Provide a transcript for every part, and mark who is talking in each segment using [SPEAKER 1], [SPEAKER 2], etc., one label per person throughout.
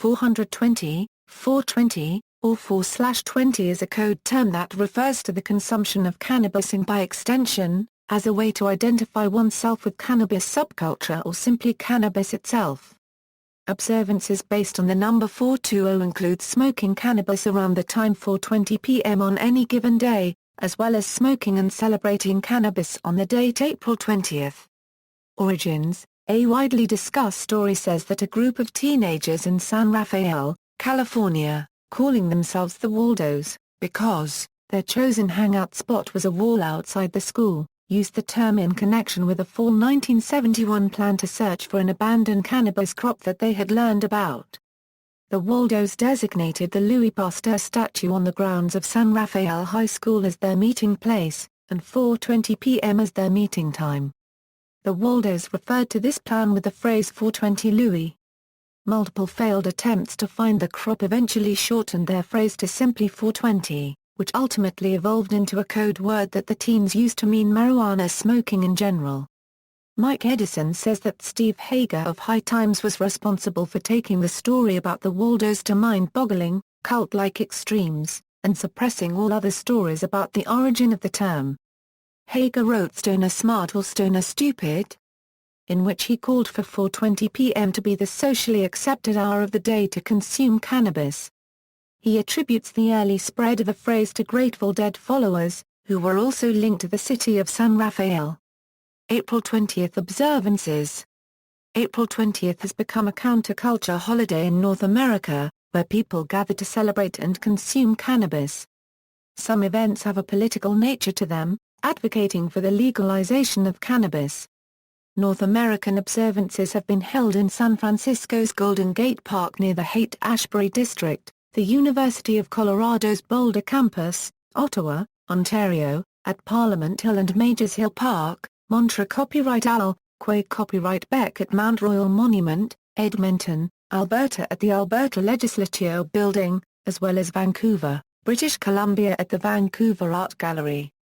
[SPEAKER 1] 420, 420, or 4/20 is a code term that refers to the consumption of cannabis and by extension, as a way to identify oneself with cannabis subculture or simply cannabis itself. Observances based on the number 420 include smoking cannabis around the time 4:20 p.m. on any given day, as well as smoking and celebrating cannabis on the date April 20th. Origins: a widely discussed story says that a group of teenagers in San Rafael, California, calling themselves the Waldos, because their chosen hangout spot was a wall outside the school, used the term in connection with a fall 1971 plan to search for an abandoned cannabis crop that they had learned about. The Waldos designated the Louis Pasteur statue on the grounds of San Rafael High School as their meeting place, and 4:20 p.m. as their meeting time. The Waldos referred to this plan with the phrase 420 Louis. Multiple failed attempts to find the crop eventually shortened their phrase to simply 420, which ultimately evolved into a code word that the teens used to mean marijuana smoking in general. Mike Edison says that Steve Hager of High Times was responsible for taking the story about the Waldos to mind-boggling, cult-like extremes, and suppressing all other stories about the origin of the term. Hager wrote Stoner Smart or Stoner Stupid, in which he called for 4:20 p.m. to be the socially accepted hour of the day to consume cannabis. He attributes the early spread of the phrase to Grateful Dead followers, who were also linked to the city of San Rafael. April 20th Observances. April 20th has become a counterculture holiday in North America, where people gather to celebrate and consume cannabis. Some events have a political nature to them, advocating for the legalization of cannabis. North American observances have been held in San Francisco's Golden Gate Park near the Haight-Ashbury district, the University of Colorado's Boulder campus, Ottawa, Ontario, at Parliament Hill and Majors Hill Park, Montreux Copyright Owl, Quay Copyright Beck at Mount Royal Monument, Edmonton, Alberta at the Alberta Legislature Building, as well as Vancouver, British Columbia at the Vancouver Art Gallery.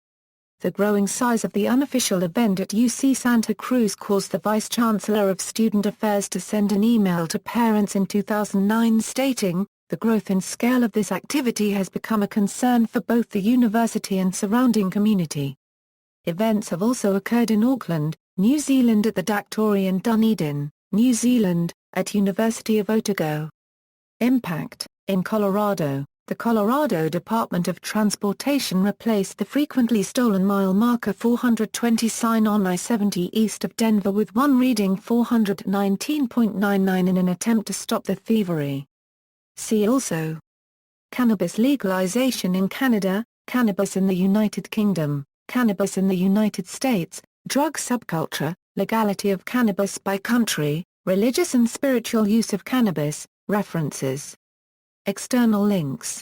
[SPEAKER 1] The growing size of the unofficial event at UC Santa Cruz caused the Vice-Chancellor of Student Affairs to send an email to parents in 2009 stating, "The growth in scale of this activity has become a concern for both the university and surrounding community." Events have also occurred in Auckland, New Zealand at the Dactory and Dunedin, New Zealand, at University of Otago. Impact: in Colorado, the Colorado Department of Transportation replaced the frequently stolen mile marker 420 sign on I-70 east of Denver with one reading 419.99 in an attempt to stop the thievery. See also: Cannabis legalization in Canada, Cannabis in the United Kingdom, Cannabis in the United States, Drug subculture, Legality of cannabis by country, Religious and spiritual use of cannabis, References. External links.